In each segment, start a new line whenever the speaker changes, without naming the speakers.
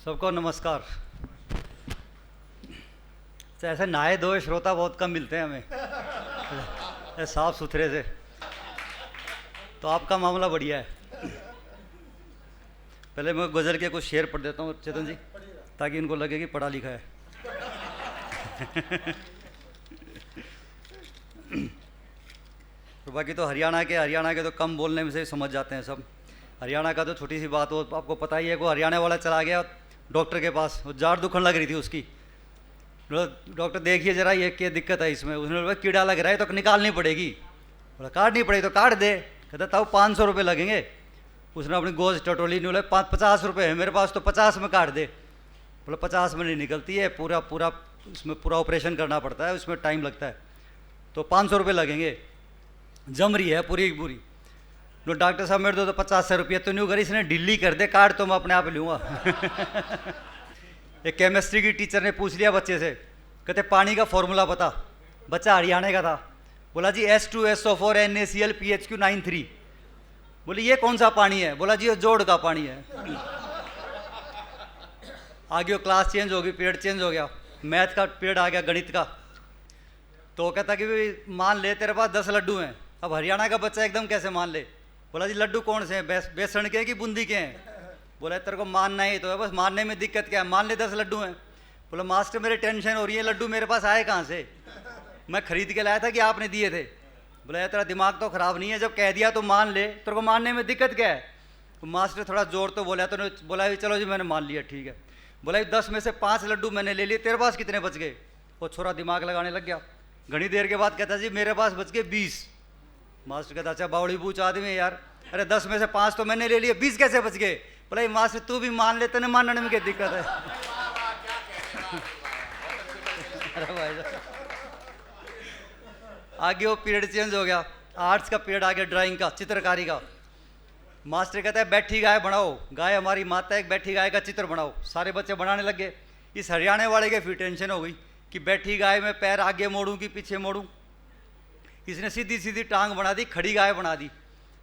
सबको नमस्कार। तो ऐसे नहाए धोए श्रोता बहुत कम मिलते हैं हमें साफ सुथरे से, तो आपका मामला बढ़िया है। पहले मैं गज़ल के कुछ शेर पढ़ देता हूँ चेतन जी, ताकि इनको लगे कि पढ़ा लिखा है। तो बाकी तो हरियाणा के तो कम बोलने में से समझ जाते हैं सब। हरियाणा का तो छोटी सी बात हो, आपको पता ही है। को हरियाणा वाला चला गया डॉक्टर के पास, वो जाड़ दुखन लग रही थी उसकी। डॉक्टर देखिए जरा ये क्या दिक्कत है इसमें। उसने बोला कीड़ा लग रहा है तो निकालनी पड़ेगी। बोला काटनी पड़ेगी तो काट दे। कहता ताऊ 500 रुपये लगेंगे। उसने अपनी गोज टटोली नहीं, बोला 50 रुपये है मेरे पास तो 50 में काट दे। बोला 50 में नहीं निकलती है, पूरा इसमें पूरा ऑपरेशन करना पड़ता है, उसमें टाइम लगता है, तो 500 रुपये लगेंगे। जम रही है पूरी की पूरी। लो डॉक्टर साहब मेरे दो तो 50 रुपये तो नहीं करी, इसने ढीली कर दे, काट तो मैं अपने आप लूँगा। एक केमिस्ट्री की टीचर ने पूछ लिया बच्चे से, कहते पानी का फॉर्मूला बता। बच्चा हरियाणा का था। बोला जी H2SO4 NaCl PHQ 93। बोले ये कौन सा पानी है? बोला जी ये जोड़ का पानी है। आगे क्लास चेंज हो गई, पीरियड चेंज हो गया, मैथ का पीरियड आ गया, गणित का। तो कहता कि भाई मान ले तेरे पास 10 लड्डू हैं। अब हरियाणा का बच्चा एकदम कैसे मान ले। बोला जी लड्डू कौन से हैं, बेसन के हैं कि बूंदी के हैं? बोला तेरे को मानना ही तो है, बस मानने में दिक्कत क्या है, मान ले 10 लड्डू हैं। बोला मास्टर मेरे टेंशन हो रही है, लड्डू मेरे पास आए कहाँ से? मैं खरीद के लाया था कि आपने दिए थे? बोला यार तेरा दिमाग तो ख़राब नहीं है, जब कह दिया तो मान ले, तेरे को मानने में दिक्कत क्या है? तो मास्टर थोड़ा जोर तो बोला, तो बोला चलो जी मैंने मान लिया, ठीक है। बोला 10 में से 5 लड्डू मैंने ले लिए, तेरे पास कितने बच गए? वो छोरा दिमाग लगाने लग गया। घनी देर के बाद कहता जी मेरे पास बच गए 20। मास्टर कहता अच्छा बावड़ी बूच आदमी है यार, अरे 10 में से 5 तो मैंने ले लिए, 20 कैसे बच गए? बोला मास्टर तू भी मान ले, तेने मानने में क्या दिक्कत है? अरे भाई आगे वो पीरियड चेंज हो गया, आर्ट्स का पीरियड आ गया, ड्राइंग का, चित्रकारी का। मास्टर कहता है बैठी गाय बनाओ, गाय हमारी माता है, एक बैठी गाय का चित्र बनाओ। सारे बच्चे बनाने लग गए। इस हरियाणा वाले के फिर टेंशन हो गई कि बैठी गाय में पैर आगे मोड़ूं कि पीछे मोड़ूं। इसने सीधी सीधी टांग बना दी, खड़ी गाय बना दी।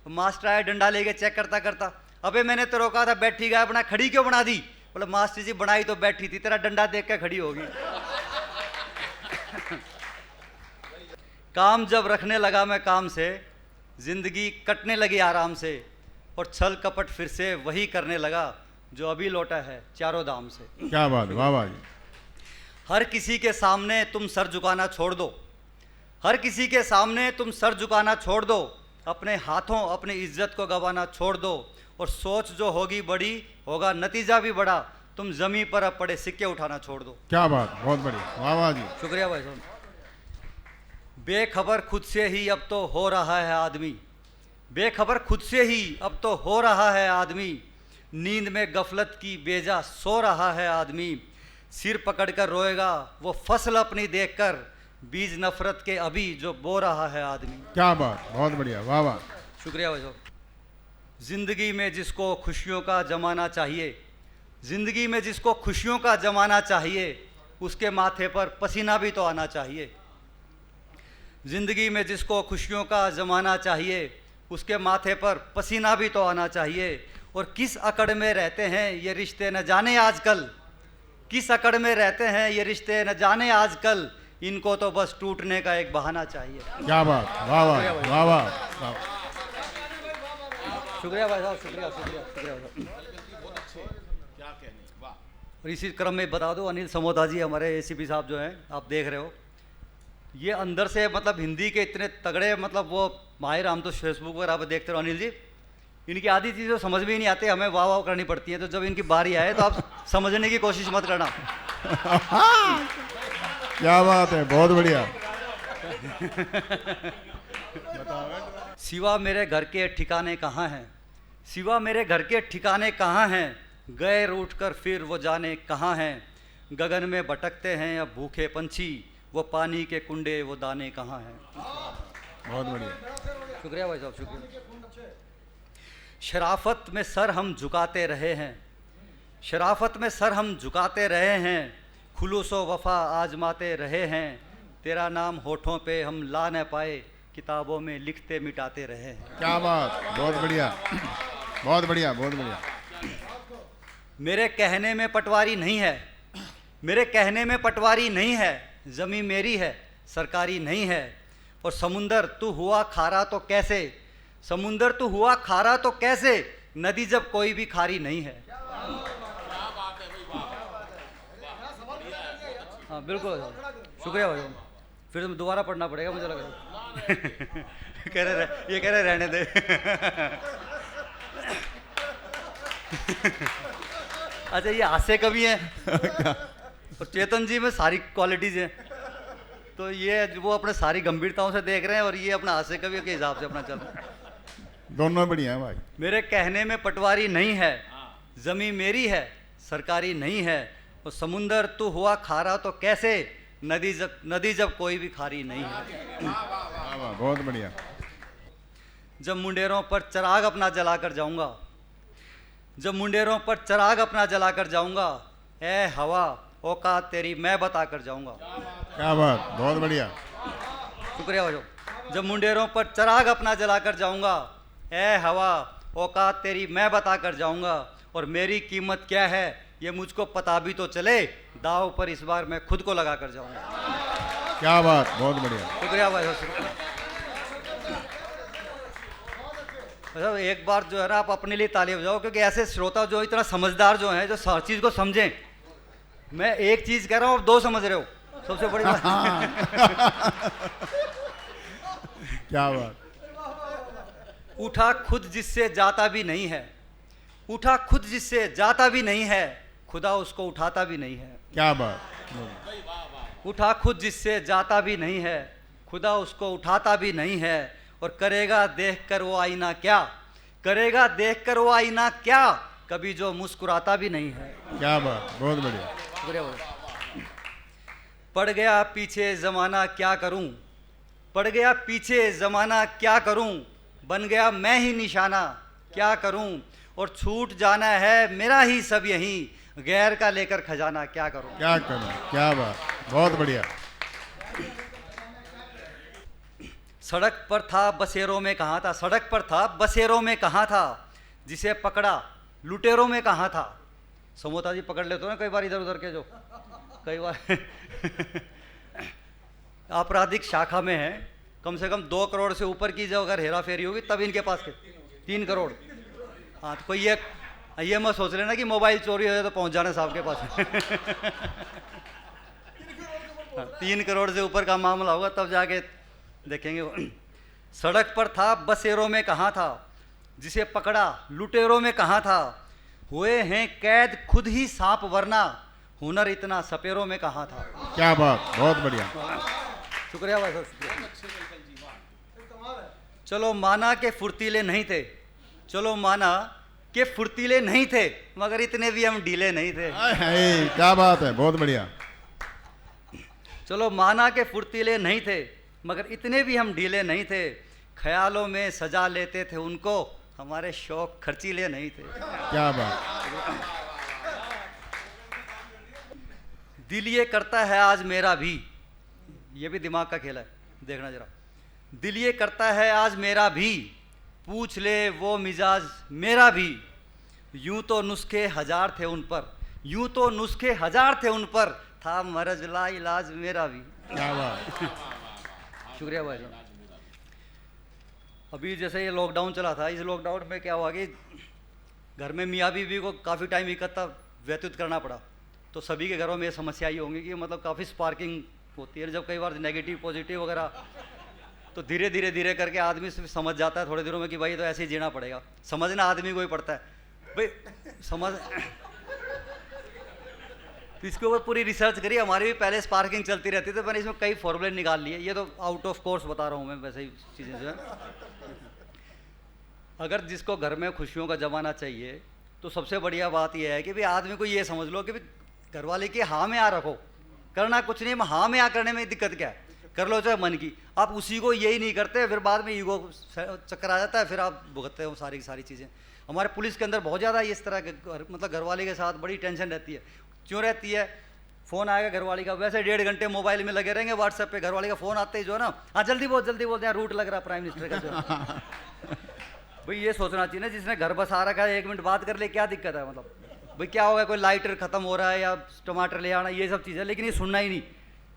मास्टर आया डंडा लेके चेक करता करता, अबे मैंने तो रोका था बैठी गाय बना, खड़ी क्यों बना दी? बोला मास्टर जी बनाई तो बैठी थी, तेरा डंडा देख के खड़ी होगी। काम जब रखने लगा मैं काम से, जिंदगी कटने लगी आराम से, और छल कपट फिर से वही करने लगा जो अभी लौटा है चारों धाम से।
क्या बात, वाह वाह जी।
हर किसी के सामने तुम सर झुकाना छोड़ दो, हर किसी के सामने तुम सर झुकाना छोड़ दो, अपने हाथों अपनी इज्जत को गंवाना छोड़ दो, और सोच जो होगी बड़ी होगा नतीजा भी बड़ा, तुम जमीन पर अब पड़े सिक्के उठाना छोड़ दो।
क्या बात, बहुत बढ़िया, वाह वाह जी।
शुक्रिया भाई साहब। बेखबर खुद से ही अब तो हो रहा है आदमी, बेखबर खुद से ही अब तो हो रहा है आदमी, नींद में गफलत की बेजा सो रहा है आदमी, सिर पकड़कर रोएगा वो फसल अपनी देखकर, बीज नफरत के अभी जो बो रहा है आदमी।
क्या बात, बहुत बढ़िया, वाह वाह।
शुक्रिया भाई साहब। जिंदगी में जिसको खुशियों का जमाना चाहिए, जिंदगी में जिसको खुशियों का जमाना चाहिए, उसके माथे पर पसीना भी तो आना चाहिए। जिंदगी में जिसको खुशियों का जमाना चाहिए, उसके माथे पर पसीना भी तो आना चाहिए। और किस अकड़ में रहते हैं ये रिश्ते न जाने आजकल, किस अकड़ में रहते हैं ये रिश्ते न जाने आजकल, इनको तो बस टूटने का एक बहाना चाहिए।
क्या बात, वाह वाह, वाह वाह।
शुक्रिया भाई साहब, शुक्रिया शुक्रिया शुक्रिया भाई साहब। और इसी क्रम में बता दो अनिल समोता जी हमारे ACP साहब जो हैं, आप देख रहे हो, ये अंदर से मतलब हिंदी के इतने तगड़े मतलब वो माहिर, हम तो फेसबुक वगैरह पर देखते रहो। अनिल जी इनकी आधी चीज़ें समझ में ही नहीं आती, हमें वाह वाह करनी पड़ती है, तो जब इनकी बारी आए तो आप समझने की कोशिश मत करना।
क्या बात है, बहुत बढ़िया।
सिवा मेरे घर के ठिकाने कहाँ हैं, सिवा मेरे घर के ठिकाने कहाँ हैं, गए रूठ कर फिर वो जाने कहाँ हैं, गगन में भटकते हैं अब भूखे पंछी, वो पानी के कुंडे वो दाने कहाँ हैं।
बहुत बढ़िया।
शुक्रिया भाई साहब, शुक्रिया। शराफत में सर हम झुकाते रहे हैं, शराफत में सर हम झुकाते रहे हैं, खुलूसो वफा आजमाते रहे हैं, तेरा नाम होठों पे हम ला न पाए, किताबों में लिखते मिटाते रहे हैं।
क्या बात, बहुत बढ़िया, बहुत बढ़िया, बहुत बढ़िया।
मेरे कहने में पटवारी नहीं है, मेरे कहने में पटवारी नहीं है, ज़मीं मेरी है, सरकारी नहीं है। और समुंदर तू हुआ खारा तो कैसे, समुंदर तू हुआ खारा तो कैसे, नदी जब कोई भी खारी नहीं है। हाँ बिल्कुल, शुक्रिया भाई। फिर तुम दोबारा पढ़ना पड़ेगा मुझे लग रहा है। ये कह रहे रहने दे। अच्छा, ये हास्य कवि हैं और चेतन जी में सारी क्वालिटीज हैं, तो ये वो अपने सारी गंभीरताओं से देख रहे हैं और ये अपना हास्य कवि के हिसाब से अपना चल रहा है।
दोनों बढ़िया है भाई।
मेरे कहने में पटवारी नहीं है, जमीन मेरी है, सरकारी नहीं है। और समुंदर तू हुआ खारा तो कैसे, नदी जब कोई भी खारी नहीं है।
वाह वाह, बहुत बढ़िया।
जब मुंडेरों पर चिराग अपना जलाकर जाऊंगा, जब मुंडेरों पर चिराग अपना जलाकर जाऊंगा, ए हवा औकात तेरी मैं बताकर जाऊंगा।
क्या बात, बहुत बढ़िया।
शुक्रिया भाई। जब मुंडेरों पर चिराग अपना जलाकर जाऊंगा, ए हवा औकात तेरी मैं बताकर जाऊंगा। और मेरी कीमत क्या है ये मुझको पता भी तो चले, दाव पर इस बार मैं खुद को लगा कर जाऊंगा।
क्या बात, बहुत बढ़िया।
शुक्रिया भाई। मतलब एक बार जो है ना आप अपने लिए ताली बजाओ, क्योंकि ऐसे श्रोता जो इतना समझदार जो हैं, जो हर चीज़ को समझें। मैं एक चीज़ कह रहा हूँ, आप दो समझ रहे हो, सबसे बड़ी बात।
क्या बात।
उठा खुद जिससे जाता भी नहीं है, उठा खुद जिससे जाता भी नहीं है, खुदा उसको उठाता भी नहीं है।
क्या बात।
उठा खुद जिससे जाता भी नहीं है, खुदा उसको उठाता भी नहीं है। और करेगा देख कर वो आईना क्या, करेगा देख कर वो आईना क्या, कभी जो मुस्कुराता भी नहीं है।
क्या बात, बहुत बढ़िया।
पड़ गया पीछे ज़माना क्या करूं, पड़ गया पीछे ज़माना क्या करूं, बन गया मैं ही निशाना क्या करूं। और छूट जाना है मेरा ही सब यहीं, गैर का लेकर खजाना क्या करूं।
क्या करूं, क्या बात, बहुत बढ़िया।
सड़क पर था बसेरों में कहाँ था, सड़क पर था बसेरों में कहाँ था, जिसे पकड़ा लुटेरों में कहाँ था। समोता जी पकड़ लेते हो ना कई बार इधर उधर के, जो कई बार आपराधिक शाखा में है, कम से कम 2 करोड़ से ऊपर की जो अगर हेरा फेरी होगी तब इनके पास 3 करोड़। हाँ, तो कोई ये मत सोच लेना कि मोबाइल चोरी हो जाए तो पहुंच जाना साहब के पास। 3 करोड़ से ऊपर का मामला होगा तब जाके देखेंगे। सड़क पर था बसेरों में कहाँ था, जिसे पकड़ा लुटेरों में कहाँ था, हुए हैं कैद खुद ही सांप वरना, हुनर इतना सपेरों में कहाँ था।
क्या बात, बहुत बढ़िया।
शुक्रिया भाई साहब। चलो माना के फुर्तीले नहीं थे, चलो माना के फुर्तीले नहीं थे, मगर इतने भी हम ढीले नहीं थे।
क्या बात है, बहुत बढ़िया।
चलो माना के फुर्तीले नहीं थे, मगर इतने भी हम ढीले नहीं थे, ख्यालों में सजा लेते थे उनको, हमारे शौक खर्चीले नहीं थे।
क्या बात।
दिल ये करता है आज मेरा भी, ये भी दिमाग का खेल है, देखना जरा। दिल ये करता है आज मेरा भी, पूछ ले वो मिजाज मेरा भी, यूं तो नुस्खे हजार थे उन पर, यूं तो नुस्खे हजार थे उन पर, था मरज ला इलाज मेरा भी।
क्या बात।
शुक्रिया भाई साहब। अभी जैसे ये लॉकडाउन चला था, इस लॉकडाउन में क्या हुआ कि घर में मियाँ बीवी को काफ़ी टाइम इकट्ठा व्यतीत करना पड़ा, तो सभी के घरों में ये समस्या ही होंगी कि मतलब काफ़ी स्पार्किंग होती है। जब कई बार नेगेटिव पॉजिटिव वगैरह, तो धीरे धीरे करके आदमी समझ जाता है थोड़े दिनों में कि भाई तो ऐसे ही जीना पड़ेगा। समझना आदमी को ही पड़ता है भाई, समझ। तो इसके ऊपर पूरी रिसर्च करी, हमारी भी पहले स्पार्किंग चलती रहती थी, मैंने इसमें कई फॉर्मूले निकाल लिए। ये तो आउट ऑफ कोर्स बता रहा हूँ मैं, वैसे ही चीज़ें जो है। अगर जिसको घर में खुशियों का जमाना चाहिए, तो सबसे बढ़िया बात यह है कि भाई आदमी को ये समझ लो कि भाई घरवाले की हाँ में आ रखो, करना कुछ नहीं, हाँ में आ करने में दिक्कत क्या है, कर लो चाहे मन की। आप उसी को यही नहीं करते, फिर बाद में ईगो चक्कर आ जाता है, फिर आप भुगतते हो सारी की सारी चीज़ें। हमारे पुलिस के अंदर बहुत ज़्यादा इस तरह के मतलब घरवाले के साथ बड़ी टेंशन रहती है। क्यों रहती है? फ़ोन आएगा घरवाली का, वैसे 1.5 घंटे मोबाइल में लगे रहेंगे, व्हाट्सएप पे घरवाली का फ़ोन आते ही जो है ना, हाँ जल्दी बोल यहाँ रूट लग रहा है प्राइम मिनिस्टर का जो। भाई ये सोचना चाहिए ना, जिसने घर बसा रखा है 1 मिनट बात कर ले, क्या दिक्कत है मतलब। भाई क्या होगा, कोई लाइटर ख़त्म हो रहा है या टमाटर ले आना, ये सब चीज़ें, लेकिन ये सुनना ही नहीं।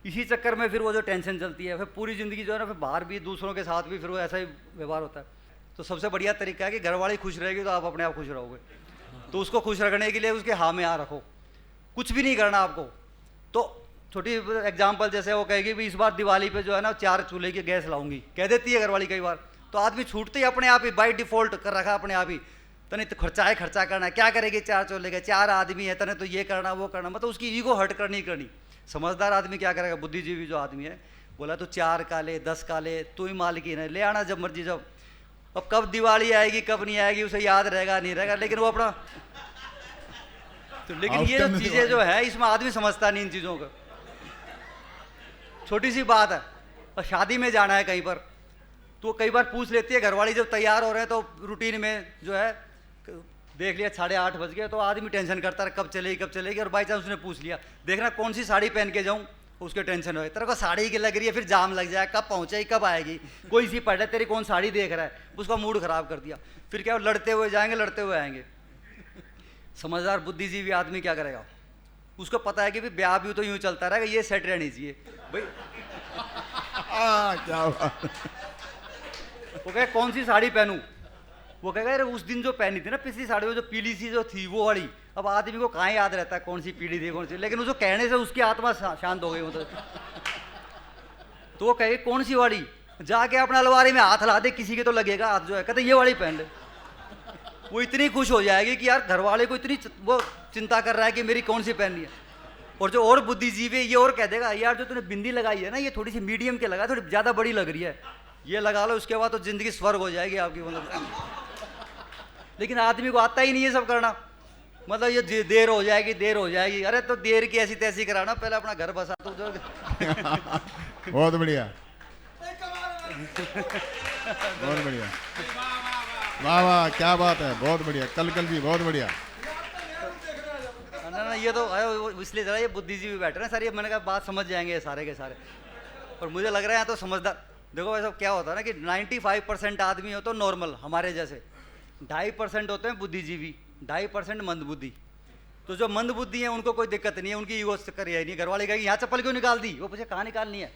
इसी चक्कर में फिर वो जो टेंशन चलती है, फिर पूरी ज़िंदगी जो है ना, फिर बाहर भी दूसरों के साथ भी फिर वो ऐसा ही व्यवहार होता है। तो सबसे बढ़िया तरीका है कि घर वाली खुश रहेगी तो आप अपने आप खुश रहोगे। तो उसको खुश रखने के लिए उसके हाँ में हाँ रखो, कुछ भी नहीं करना आपको। तो छोटी एग्जाम्पल, जैसे वो कहेगी भी इस बार दिवाली पे जो है ना 4 चूल्हे की गैस लाऊंगी, कह देती है घरवाली कई बार, तो आदमी छूटते ही अपने आप ही बाई डिफॉल्ट कर रखा अपने आप ही, तने तो खर्चा करना है, क्या करेगी 4 चूल्हे के, 4 आदमी है, तने तो ये करना वो करना, मतलब उसकी ईगो हर्ट करनी करनी। समझदार आदमी क्या करेगा, बुद्धिजीवी जो आदमी है, बोला तो 4 का ले 10 का ले, तू ही मालिकीन है, ले आना जब मर्जी जब। अब कब दिवाली आएगी कब नहीं आएगी उसे याद रहेगा नहीं रहेगा, लेकिन वो अपना तो, लेकिन ये जो चीज़ें जो है इसमें आदमी समझता नहीं इन चीज़ों को। छोटी सी बात है, और शादी में जाना है कहीं पर, तो कई बार पूछ लेती है घरवाली, जब तैयार हो रहे हैं तो रूटीन में जो है देख लिया 8:30 बज गए, तो आदमी टेंशन करता है कब चलेगी, और बाई चांस उसने पूछ लिया देखना कौन सी साड़ी पहन के जाऊँ, उसके टेंशन हो, तेरे को साड़ी की लग रही है, फिर जाम लग जाए, कब पहुँचेगी कब आएगी, कोई सी पढ़ है तेरी कौन साड़ी देख रहा है, उसका मूड खराब कर दिया। फिर क्या, लड़ते हुए जाएंगे लड़ते हुए आएंगे। समझदार बुद्धिजीवी आदमी क्या करेगा, उसको पता है कि भाई ब्याह भी तो यूँ चलता रहेगा, ये सेट रहनी चाहिए भाई।
क्या बात।
वो कहे कौन सी साड़ी पहनूं, वो कहेगा अरे उस दिन जो पहनी थी ना पिछली साड़ी में जो पीली सी जो थी वो वाली। अब आदमी को कहाँ याद रहता है कौन सी पीली थी कौन सी, लेकिन उसको कहने से उसकी आत्मा शांत हो गई मतलब। तो वो कहे कौन सी वाली, जाके अपने अलमारी में हाथ ला दे, किसी के तो लगेगा हाथ जो है, कहते ये वाली पहन ले। वो इतनी खुश हो जाएगी कि यार घर वाले को इतनी वो चिंता कर रहा है कि मेरी कौन सी पहननी है। और जो और बुद्धिजीवी है ये और कह देगा यार जो तूने बिंदी लगाई है ना ये थोड़ी सी मीडियम के लगा, थोड़ी ज़्यादा बड़ी लग रही है, ये लगा लो, उसके बाद तो ज़िंदगी स्वर्ग हो जाएगी आपकी मतलब। लेकिन आदमी को आता ही नहीं है सब करना, मतलब ये देर हो जाएगी, अरे तो देर की ऐसी तैसी कराना, पहले अपना घर बसा तो जो।
बहुत बढ़िया, बहुत बढ़िया, वाह वाह क्या बात है, बहुत बढ़िया, कल जी बहुत बढ़िया।
ना ये तो इसलिए जरा ये बुद्धिजीवी बैठे ना सारी, मैंने कहा बात समझ जाएंगे ये सारे के सारे। और मुझे लग रहा है तो समझदार, देखो वैसा क्या होता है ना कि 95% आदमी हो तो नॉर्मल हमारे जैसे, 2.5% होते हैं बुद्धिजीवी, 2.5% मंदबुद्धि। तो जो मंदबुद्धि है उनको कोई दिक्कत नहीं है, उनकी ईगो चक्कर यही नहीं। घरवाले कहेंगे यहाँ चप्पल क्यों निकाल दी, वो पूछे कहाँ निकालनी है,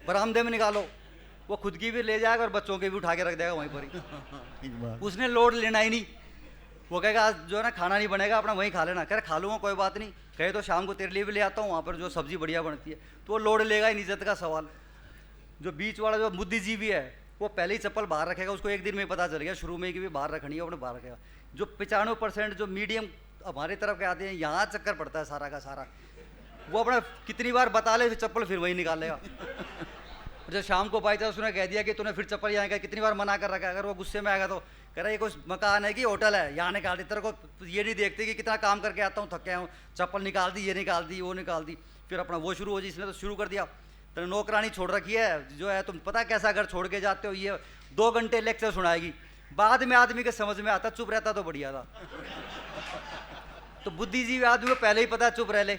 बरामदे में निकालो, वो खुद की भी ले जाएगा और बच्चों की भी उठा के रख देगा वहीं पर ही। उसने लोड लेना ही नहीं, वो कहेगा आज जो है ना खाना नहीं बनेगा अपना वहीं खा लेना, कह रहे खा लूँगा कोई बात नहीं, कहे तो शाम को तेरे लिए भी ले आता हूँ वहाँ पर जो सब्जी बढ़िया बनती है, तो वो लोड लेगा ही नहीं, इज्जत का सवाल। जो बीच वाला जो बुद्धिजीवी है वो पहले ही चप्पल बाहर रखेगा, उसको एक दिन में पता चल गया शुरू में कि भी बाहर रखनी है, अपने बाहर रखेगा। जो 95% जो मीडियम हमारे तरफ के आते हैं, यहाँ चक्कर पड़ता है सारा का सारा, वो अपना कितनी बार बता ले फिर चप्पल फिर वही निकाल लेगा। जब शाम को बाई चांस उसने कह दिया कि तूने फिर चप्पल यहाँ का कितनी बार मना कर रखा है, अगर वो गुस्से में आएगा तो कह रहा ये कोई मकान है कि होटल है, यहाँ निकाल दी, तेरे को ये नहीं देखते कि कितना काम करके आता हूँ, थक गया हूँ, चप्पल निकाल दी, ये निकाल दी, वो निकाल दी, फिर अपना वो शुरू हो जी, इसने तो शुरू कर दिया, तेरे नौकरानी छोड़ रखी है जो है, तुम पता कैसा घर छोड़ के जाते हो, ये 2 घंटे लेक्चर सुनाएगी, बाद में आदमी के समझ में आता चुप रहता तो बढ़िया था। तो बुद्धिजीवी आदमी को पहले ही पता चुप रह ले,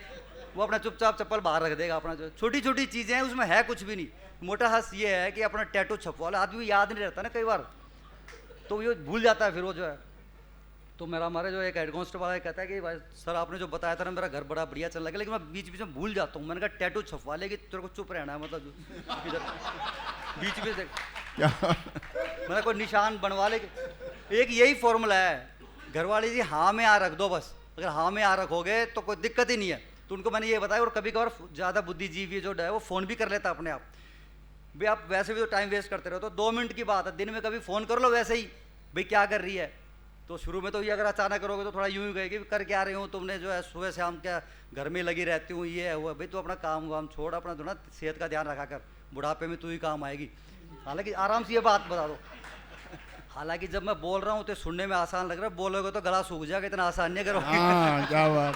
वो अपना चुपचाप चप्पल बाहर रख देगा। अपना जो छोटी छोटी चीज़ें हैं उसमें है कुछ भी नहीं। मोटा हंस ये है कि अपना टैटू छपवा लो, आदमी को याद नहीं रहता ना कई बार, तो ये भूल जाता है फिर वो जो है। तो मेरा हमारे जो एक हेड कांस्टेबल वाला कहता है कि भाई सर आपने जो बताया था ना मेरा घर बड़ा बढ़िया चल रहा है, लेकिन मैं बीच बीच में भूल जाता हूँ। मैंने कहा टैटू छपवा ले कि तेरे को चुप रहना है, मतलब बीच में से मैंने कोई निशान बनवा ले। एक यही फॉर्मूला है, घर वाले जी हाँ में आ रख दो बस, अगर हाँ में आ रखोगे तो कोई दिक्कत ही नहीं है। तो उनको मैंने ये बताया। और कभी कभार ज़्यादा बुद्धिजीवी जो है वो फ़ोन भी कर लेता अपने आप, भाई आप वैसे भी तो टाइम वेस्ट करते रहो, तो 2 मिनट की बात है, दिन में कभी फ़ोन कर लो वैसे ही, भाई क्या कर रही है। तो शुरू में तो ये अगर अचानक करोगे तो थोड़ा यूं ही कहेगी कर क्या रही हूँ तुमने, जो है सुबह शाम क्या घर में लगी रहती हूँ, ये है हुआ। भाई तू अपना काम वाम छोड़, अपना जो ना सेहत का ध्यान रखा कर, बुढ़ापे में तू ही काम आएगी। हालांकि आराम से ये बात बता दो, हालांकि जब मैं बोल रहा हूँ तो सुनने में आसान लग रहा है, बोलोगे तो गला सूख जाएगा, इतना आसान नहीं करोगे।
हाँ, क्या बात।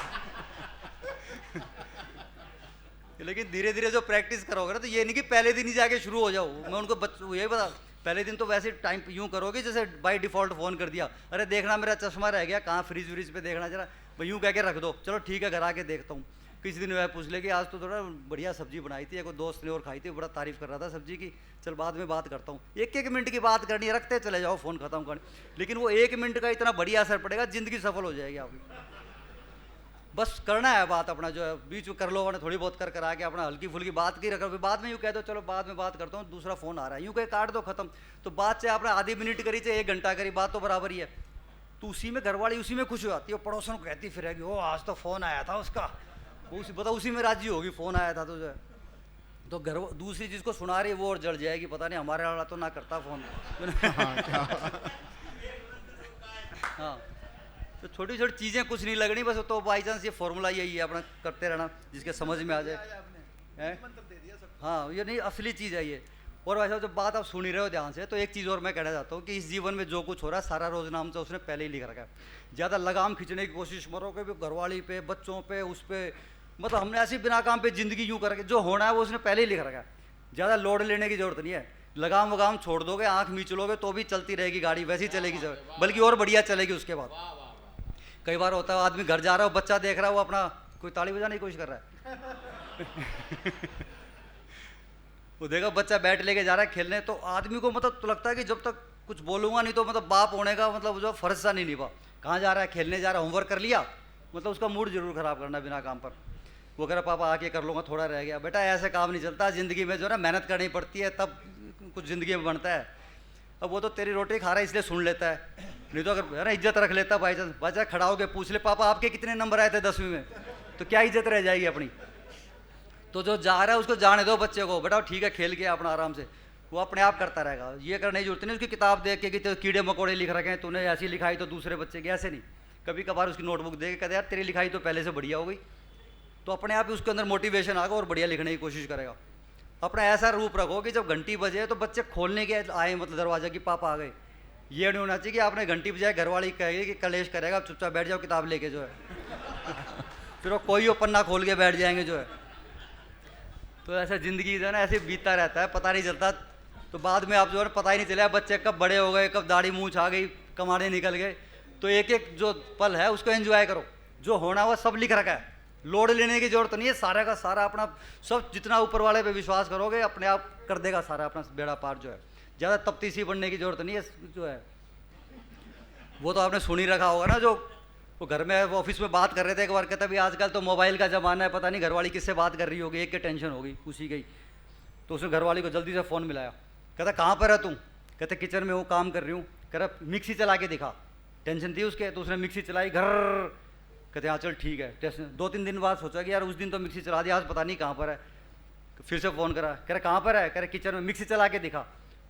लेकिन धीरे धीरे जो प्रैक्टिस करोगे ना, तो ये नहीं कि पहले दिन ही जाके शुरू हो जाओ। मैं उनको यही बता, पहले दिन तो वैसे टाइम यूँ करोगे जैसे बाय डिफ़ॉल्ट फ़ोन कर दिया, अरे देखना मेरा चश्मा रह गया कहाँ, फ्रिज व्रिज पे देखना जरा, भाई यूँ कह के रख दो, चलो ठीक है घर आके देखता हूँ। किसी दिन वह पूछ ले कि आज तो थोड़ा बढ़िया सब्जी बनाई थी, कोई दोस्त ने और खाई थी, बड़ा तारीफ़ कर रहा था सब्जी की, चल बाद में बात करता हूँ। 1-1 मिनट की बात करनी है, रखते चले जाओ फ़ोन ख़त्म करने। लेकिन वो 1 मिनट का इतना बढ़िया असर पड़ेगा, ज़िंदगी सफल हो जाएगी आपकी। बस करना है बात अपना जो है, बीच में कर लो, वरना थोड़ी बहुत कर कर आके अपना हल्की फुल्की बात की रखो, फिर बाद में यूँ कह दो चलो बाद में बात करता हूँ, दूसरा फ़ोन आ रहा है, यूँ कह काट दो, खत्म। तो बात से आपने आधी मिनट करी चाहे 1 घंटा करी, बात तो बराबर ही है। तो उसी में घरवाली उसी में खुश हो जाती है, पड़ोसन को कहती फिरेगी ओ आज तो फ़ोन आया था उसका, वो उसी में राजी होगी, फ़ोन आया था तो जो है। तो घर दूसरी चीज़ को सुना रही है वो और जड़ जाएगी, पता नहीं हमारे वाला तो ना करता फ़ोन। हाँ, तो छोटी छोटी चीज़ें कुछ नहीं लगनी, बस तो बाई चांस ये फॉर्मूला यही है अपना करते रहना, जिसके समझ में आ जाए। हाँ, ये नहीं असली चीज़ है ये। और वैसे जब बात आप सुन ही रहे हो ध्यान से, तो एक चीज़ और मैं कहना चाहता हूँ कि इस जीवन में जो कुछ हो रहा है सारा रोज नाम से उसने पहले ही लिख रखा है। ज़्यादा लगाम खींचने की कोशिश मरोगे भी घरवाली पे, बच्चों पे, उस पर, मतलब हमने ऐसी बिना काम पे ज़िंदगी यूँ करके जो होना है वो उसने पहले ही लिख रखा है। ज़्यादा लोड लेने की ज़रूरत नहीं है, लगाम वगाम छोड़ दोगे, आँख मीच लोगे तो भी चलती रहेगी गाड़ी, वैसी चलेगी, बल्कि और बढ़िया चलेगी उसके बाद। कई बार होता है आदमी घर जा रहा हो, बच्चा देख रहा है, वो अपना कोई ताली बजाने की कोशिश कर रहा है वो देखा बच्चा बैट लेके जा रहा है खेलने, तो आदमी को मतलब तो लगता है कि जब तक कुछ बोलूँगा नहीं तो मतलब बाप होने का मतलब जो फर्ज सा नहीं निभा। कहाँ जा रहा है, खेलने जा रहा है, होमवर्क कर लिया, मतलब उसका मूड जरूर ख़राब करना बिना काम पर। वो कह रहा पापा आके कर लूँगा, थोड़ा रह गया। बेटा ऐसे काम नहीं चलता ज़िंदगी में, जो है ना मेहनत करनी पड़ती है तब कुछ ज़िंदगी में बनता है। अब वो तो तेरी रोटी खा रहा है इसलिए सुन लेता है, नहीं तो अगर है ना इज्जत रख लेता बाई चांस, बच्चा खड़ा होकर पूछ ले पापा आपके कितने नंबर आए थे 10वीं में, तो क्या इज्जत रह जाएगी अपनी। तो जो जा रहा है उसको जाने दो बच्चे को, बेटा ठीक है खेल के अपना आराम से, वो अपने आप करता रहेगा। ये करने की जरूरत नहीं उसकी किताब देख के कि तो कीड़े मकोड़े लिख रखे हैं, तूने ऐसी लिखाई तो दूसरे बच्चे की ऐसे नहीं। कभी कभार उसकी नोटबुक देख के कहते यार तेरी लिखाई तो पहले से बढ़िया हो गई, तो अपने आप ही उसके अंदर मोटिवेशन आएगा और बढ़िया लिखने की कोशिश करेगा। अपना ऐसा रूप रखो कि जब घंटी बजे तो बच्चे खोलने के आए, मतलब दरवाजा की पापा आ गए। ये नहीं होना चाहिए कि आपने घंटी बजाए घरवाली कहेगी कि कलेश करेगा, चुपचाप बैठ जाओ किताब लेके जो है फिर वो कोई वो पन्ना खोल के बैठ जाएंगे जो है। तो ऐसा ज़िंदगी जो है ना ऐसे बीतता रहता है, पता नहीं चलता। तो बाद में आप जो है पता ही नहीं चला बच्चे कब बड़े हो गए, कब दाढ़ी मूंछ आ गई, कमाने निकल गए। तो एक एक जो पल है उसको एंजॉय करो, जो होना हुआ सब लिख रखा है, लोड लेने की जरूरत नहीं है। सारा का सारा अपना सब जितना ऊपर वाले पे विश्वास करोगे अपने आप कर देगा सारा अपना बेड़ा पार जो है। ज़्यादा तफ्तीशी बनने की जरूरत नहीं है जो है। वो तो आपने सुन ही रखा होगा ना, जो वो घर में वो ऑफिस में बात कर रहे थे एक बार, कहता भी आजकल तो मोबाइल का ज़माना है, पता नहीं घरवाली किससे बात कर रही होगी, एक के टेंशन होगी उसी की। तो उसने घरवाली को जल्दी से फ़ोन मिलाया, कहता कहाँ पर है तुम, कहते किचन में वो काम कर रही हूँ। कह रहा मिक्सी चला के दिखा, टेंशन थी उसके। तो उसने मिक्सी चलाई, घर कहते हाँ चल ठीक है। टेंशन 2-3 दिन बाद सोचा कि यार उस दिन तो मिक्सी चला दी, आज पता नहीं कहाँ पर है। फिर से फ़ोन करा, कह रहा कहाँ पर है, कह रहे किचन में, मिक्सी चला के दिखा।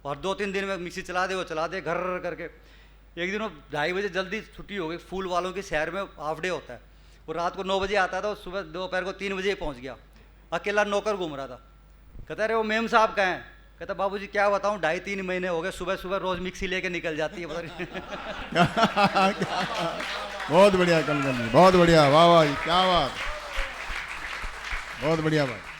और 2-3 दिन में मिक्सी चला दे, वो चला दे घर करके। एक दिन वो 2:30 बजे जल्दी छुट्टी हो गई, फूल वालों के शहर में हाफ डे होता है। वो रात को 9 बजे आता था, सुबह दोपहर को 3 बजे पहुंच गया। अकेला नौकर घूम रहा था। कहता अरे वो मेम साहब कहाँ हैं, कहता बाबूजी क्या बताऊँ 2.5-3 महीने हो गए, सुबह सुबह रोज़ मिक्सी लेके निकल जाती है, पता नहीं
बहुत बढ़िया कलकल जी, बहुत बढ़िया, वाह वाह क्या बात, बहुत बढ़िया बात।